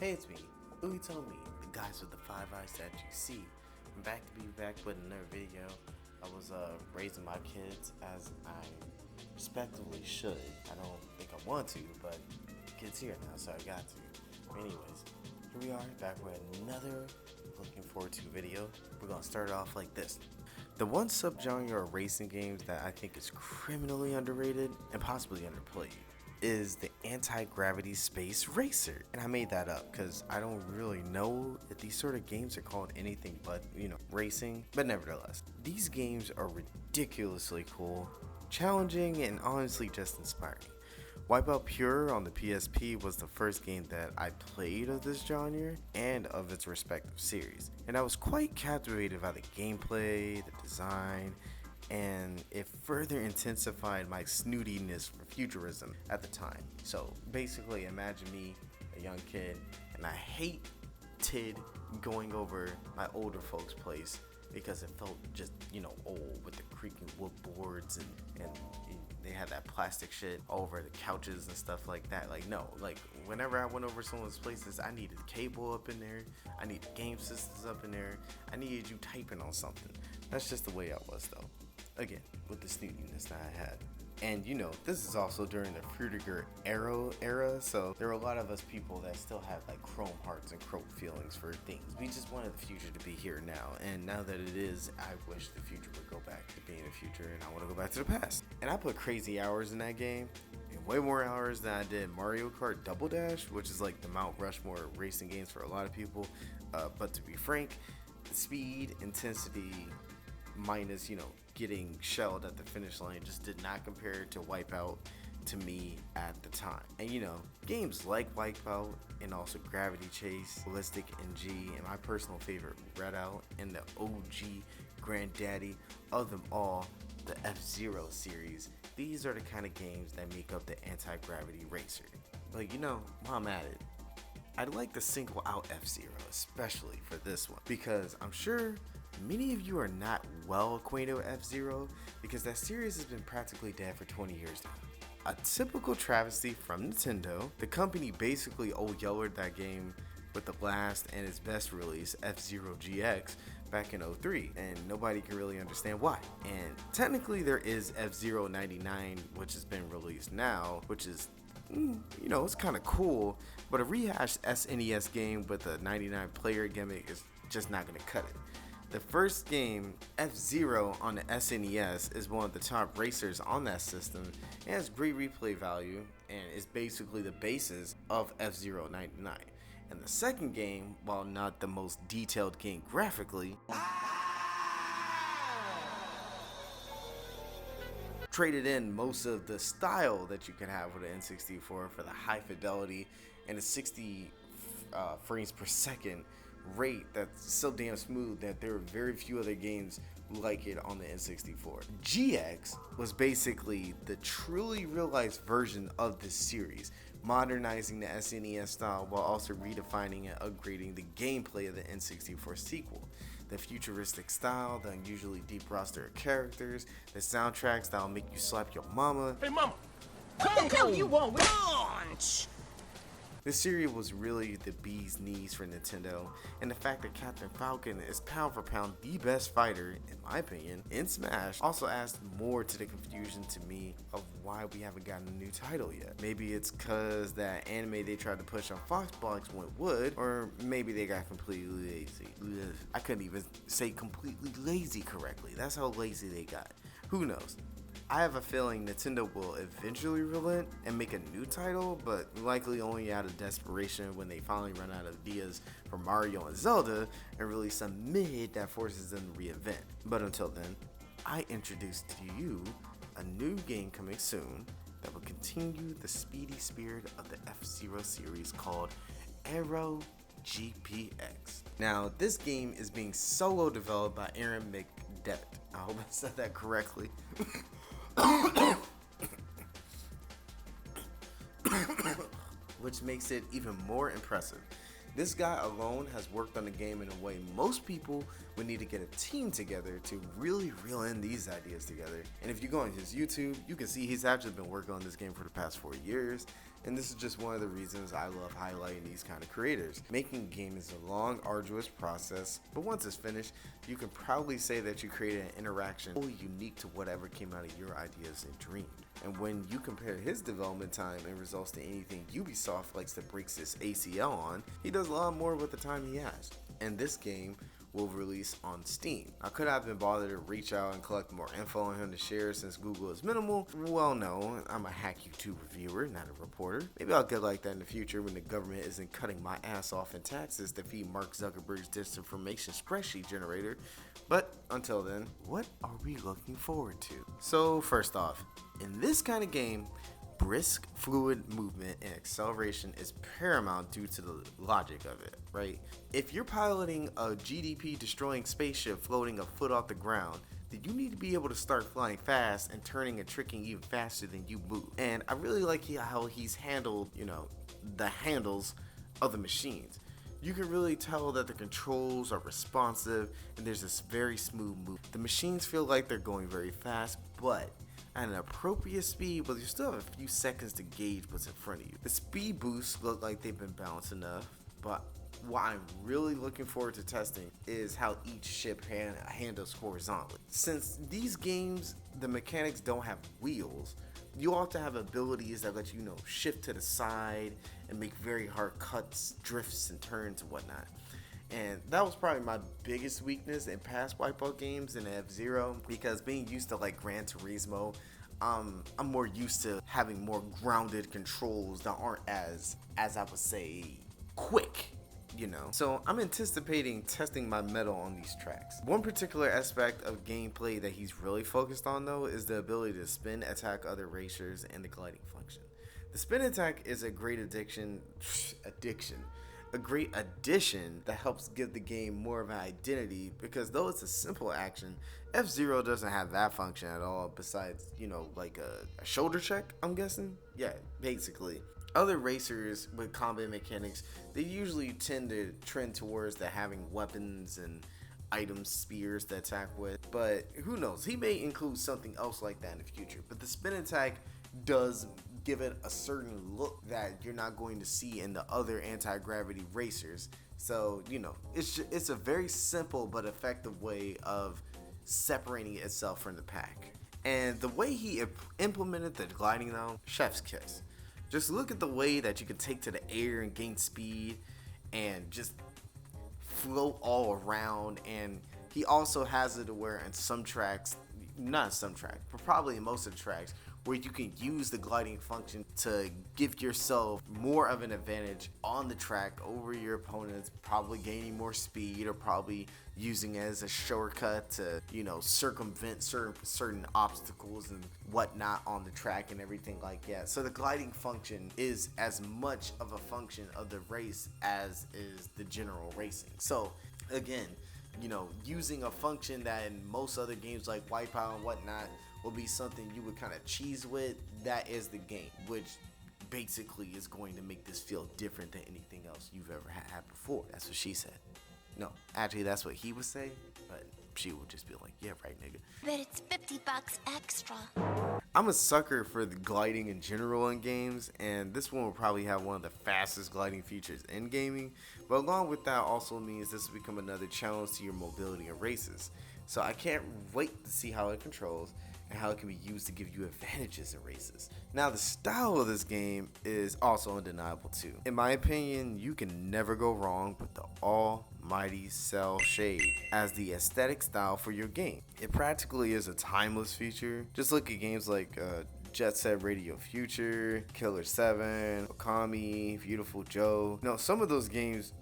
Hey, it's me, Louie told me, the guys with the 5 eyes that you see. I'm back to be back with another video. I was raising my kids as I respectively should. I don't think I want to, but kids here now, so I got to. Anyways, here we are back with another looking forward to video. We're gonna start off like this. The one subgenre of racing games that I think is criminally underrated and possibly underplayed is the anti-gravity space racer. And I made that up because I don't really know if these sort of games are called anything but, racing. But nevertheless, these games are ridiculously cool, challenging, and honestly just inspiring. Wipeout Pure on the PSP was the first game that I played of this genre and of its respective series, and I was quite captivated by the gameplay, the design, and it further intensified my snootiness for futurism at the time. So basically, imagine me, a young kid, and I hated going over my older folks' place because it felt just, old with the creaking wood boards and they had that plastic shit over the couches and stuff like that. Whenever I went over someone's places, I needed cable up in there, I needed game systems up in there, I needed you typing on something. That's just the way I was though. Again, with the snootiness that I had. And this is also during the Fruitiger Aero era, so there were a lot of us people that still have like chrome hearts and chrome feelings for things. We just wanted the future to be here now, and now that it is, I wish the future would go back to being the future, and I want to go back to the past. And I put crazy hours in that game, and way more hours than I did Mario Kart Double Dash, which is like the Mount Rushmore of racing games for a lot of people. But to be frank, the speed, intensity, minus getting shelled at the finish line just did not compare to Wipeout to me at the time. And games like Wipeout and also Gravity Chase, Ballistic NG, and my personal favorite Redout, and the OG granddaddy of them all, the F-Zero series. These are the kind of games that make up the anti-gravity racer. But while I'm at it, I'd like to single out F-Zero, especially for this one, because I'm sure many of you are not well acquainted with F-Zero because that series has been practically dead for 20 years now. A typical travesty from Nintendo, the company basically old-yellered that game with the last and its best release, F-Zero GX, back in 03, and nobody can really understand why. And technically there is F-Zero 99, which has been released now, which is it's kind of cool, but a rehashed SNES game with a 99 player gimmick is just not going to cut it. The first game, F-Zero on the SNES, is one of the top racers on that system and has great replay value and is basically the basis of F-Zero 99. And the second game, while not the most detailed game graphically, traded in most of the style that you can have with an N64 for the high fidelity and the 60 frames per second rate that's so damn smooth that there are very few other games like it on the N64. GX was basically the truly realized version of this series, modernizing the SNES style while also redefining and upgrading the gameplay of the N64 sequel. The futuristic style, the unusually deep roster of characters, the soundtracks that'll make you slap your mama. Hey mama, what the hell you want? Launch! This series was really the bee's knees for Nintendo, and the fact that Captain Falcon is pound for pound the best fighter, in my opinion, in Smash also adds more to the confusion to me of why we haven't gotten a new title yet. Maybe it's cause that anime they tried to push on Foxbox went wood, or maybe they got completely lazy. I couldn't even say completely lazy correctly. That's how lazy they got. Who knows? I have a feeling Nintendo will eventually relent and make a new title, but likely only out of desperation when they finally run out of ideas for Mario and Zelda and release a mid that forces them to reinvent. But until then, I introduce to you a new game coming soon that will continue the speedy spirit of the F-Zero series called Aero GPX. Now, this game is being solo developed by Aaron McDevitt. I hope I said that correctly. Which makes it even more impressive. This guy alone has worked on the game in a way most people would need to get a team together to really reel in these ideas together. And if you go on his YouTube, you can see he's actually been working on this game for the past 4 years. And this is just one of the reasons I love highlighting these kind of creators. Making a game is a long, arduous process, but once it's finished, you can proudly say that you created an interaction fully unique to whatever came out of your ideas and dream. And when you compare his development time and results to anything Ubisoft likes to break his ACL on, he does a lot more with the time he has. And this game will release on Steam. I could have been bothered to reach out and collect more info on him to share since Google is minimal. Well, no, I'm a hack YouTube reviewer, not a reporter. Maybe I'll get like that in the future when the government isn't cutting my ass off in taxes to feed Mark Zuckerberg's disinformation spreadsheet generator. But until then, what are we looking forward to? So first off, in this kind of game, brisk, fluid movement and acceleration is paramount due to the logic of it, right? If you're piloting a GDP destroying spaceship floating a foot off the ground, then you need to be able to start flying fast and turning and tricking even faster than you move. And I really like how he's handled, the handles of the machines. You can really tell that the controls are responsive and there's this very smooth move. The machines feel like they're going very fast, but at an appropriate speed, but you still have a few seconds to gauge what's in front of you. The speed boosts look like they've been balanced enough, but what I'm really looking forward to testing is how each ship handles horizontally. Since these games, the mechanics don't have wheels, you often have abilities that let you shift to the side and make very hard cuts, drifts, and turns and whatnot. And that was probably my biggest weakness in past Wipeout games in F-Zero, because being used to like Gran Turismo, I'm more used to having more grounded controls that aren't as I would say, quick. So I'm anticipating testing my mettle on these tracks. One particular aspect of gameplay that he's really focused on though is the ability to spin, attack other racers, and the gliding function. The spin attack is a great a great addition that helps give the game more of an identity, because though it's a simple action, F-Zero doesn't have that function at all besides, like a shoulder check, I'm guessing? Yeah, basically. Other racers with combat mechanics, they usually tend to trend towards the having weapons and items, spears to attack with, but who knows, he may include something else like that in the future. But the spin attack does give it a certain look that you're not going to see in the other anti-gravity racers. So, it's a very simple but effective way of separating itself from the pack. And the way he implemented the gliding though, chef's kiss. Just look at the way that you can take to the air and gain speed and just float all around. And he also has it to where in some tracks, not some tracks, but probably in most of the tracks, where you can use the gliding function to give yourself more of an advantage on the track over your opponents, probably gaining more speed or probably using it as a shortcut to, circumvent certain obstacles and whatnot on the track and everything like that. So the gliding function is as much of a function of the race as is the general racing. So again, using a function that in most other games like Wipeout and whatnot will be something you would kind of cheese with, that is the game, which basically is going to make this feel different than anything else you've ever had before. That's what she said. No, actually that's what he would say, but she would just be like, yeah, right, nigga. But it's $50 extra. I'm a sucker for the gliding in general in games, and this one will probably have one of the fastest gliding features in gaming, but along with that also means this will become another challenge to your mobility in races. So I can't wait to see how it controls and how it can be used to give you advantages in races. Now the style of this game is also undeniable too. In my opinion, you can never go wrong with the almighty cell shade as the aesthetic style for your game. It practically is a timeless feature. Just look at games like Jet Set Radio Future, Killer 7, Okami, Beautiful Joe. Some of those games,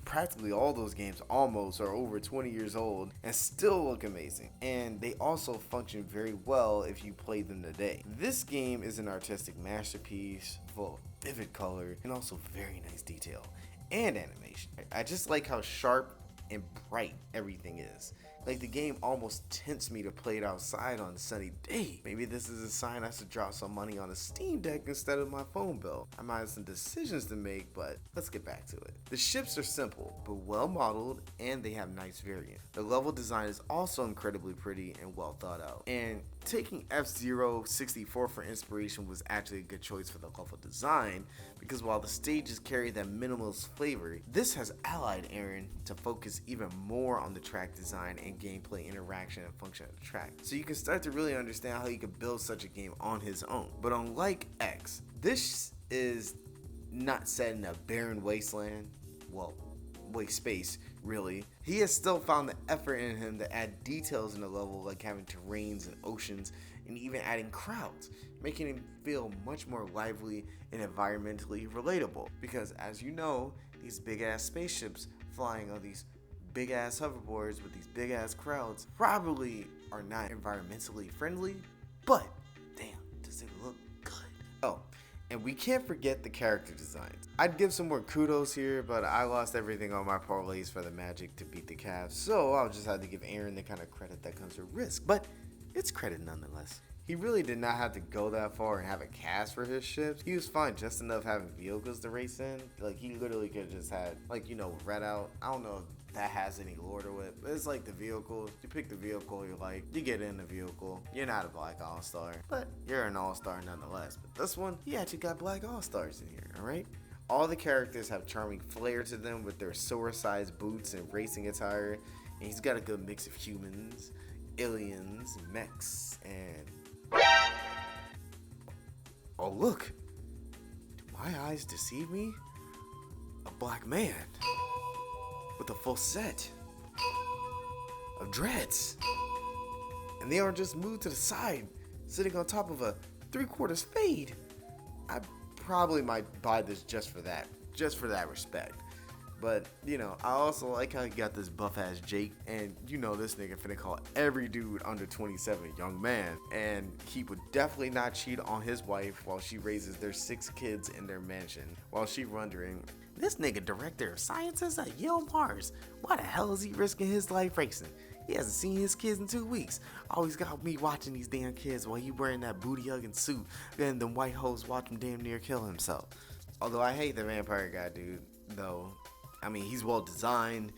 practically all those games almost are over 20 years old and still look amazing. And they also function very well if you play them today. This game is an artistic masterpiece full of vivid color and also very nice detail and animation. I just like how sharp and bright everything is. Like the game almost tempts me to play it outside on a sunny day. Maybe this is a sign I should drop some money on a Steam Deck instead of my phone bill. I might have some decisions to make, but let's get back to it. The ships are simple, but well modeled, and they have nice variants. The level design is also incredibly pretty and well thought out. And taking F-Zero 64 for inspiration was actually a good choice for the level design, because while the stages carry that minimalist flavor, this has allied Aaron to focus even more on the track design and gameplay interaction and function of the track. So you can start to really understand how you could build such a game on his own. But unlike X, this is not set in a barren wasteland, well, waste space, really. He has still found the effort in him to add details in the level, like having terrains and oceans, and even adding crowds, making him feel much more lively and environmentally relatable. Because as you know, these big ass spaceships flying on these big ass hoverboards with these big ass crowds probably are not environmentally friendly, but damn, does it look good. Oh, and we can't forget the character designs. I'd give some more kudos here, but I lost everything on my parlays for the Magic to beat the Cavs, so I'll just have to give Aaron the kind of credit that comes with risk, but it's credit nonetheless. He really did not have to go that far and have a cast for his ships. He was fine just enough having vehicles to race in. Like, he literally could have just had, like, you know, Red Out. I don't know if that has any lore to it, but it's like the vehicle. You pick the vehicle you like, you get in the vehicle. You're not a Black All-Star, but you're an All-Star nonetheless. But this one, he actually got Black All-Stars in here, alright? All the characters have charming flair to them with their sword-sized boots and racing attire. And he's got a good mix of humans, aliens, mechs, and... oh look! Do my eyes deceive me? A black man with a full set of dreads. And they are just moved to the side, sitting on top of a 3/4 fade. I probably might buy this just for that respect. But, you know, I also like how he got this buff-ass Jake, and you know this nigga finna call every dude under 27 young man, and he would definitely not cheat on his wife while she raises their 6 kids in their mansion, while she wondering, this nigga director of sciences at Yale Mars, why the hell is he risking his life racing? He hasn't seen his kids in 2 weeks. Always got me watching these damn kids while he wearing that booty-hugging suit, then the white hoes watch him damn near kill himself. Although I hate the vampire guy dude, though. I mean, he's well designed.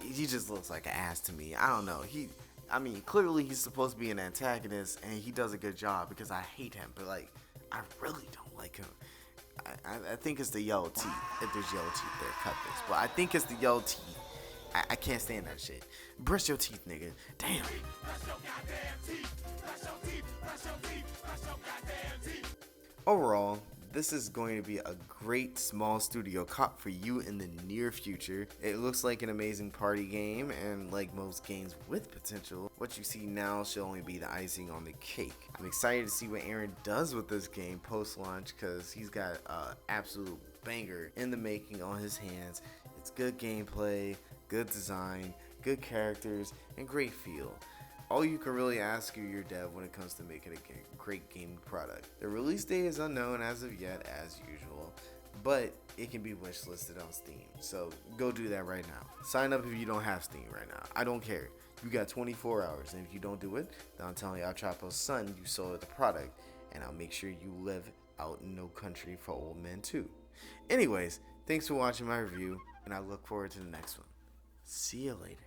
He just looks like an ass to me. I don't know. Clearly he's supposed to be an antagonist, and he does a good job because I hate him. But like, I really don't like him. I think it's the yellow teeth. If there's yellow teeth there, cut this. But I think it's the yellow teeth. I can't stand that shit. Brush your teeth, nigga. Damn. Overall, this is going to be a great small studio cop for you in the near future. It looks like an amazing party game, and like most games with potential, what you see now should only be the icing on the cake. I'm excited to see what Aaron does with this game post-launch, because he's got an absolute banger in the making on his hands. It's good gameplay, good design, good characters, and great feel. All you can really ask your dev when it comes to making a great gaming product. The release date is unknown as of yet, as usual, but it can be wishlisted on Steam, so go do that right now. Sign up if you don't have Steam right now. I don't care. You got 24 hours, and if you don't do it, then I'm telling you, I'll try to post son you sold the product, and I'll make sure you live out in no country for old men too. Anyways, thanks for watching my review, and I look forward to the next one. See you later.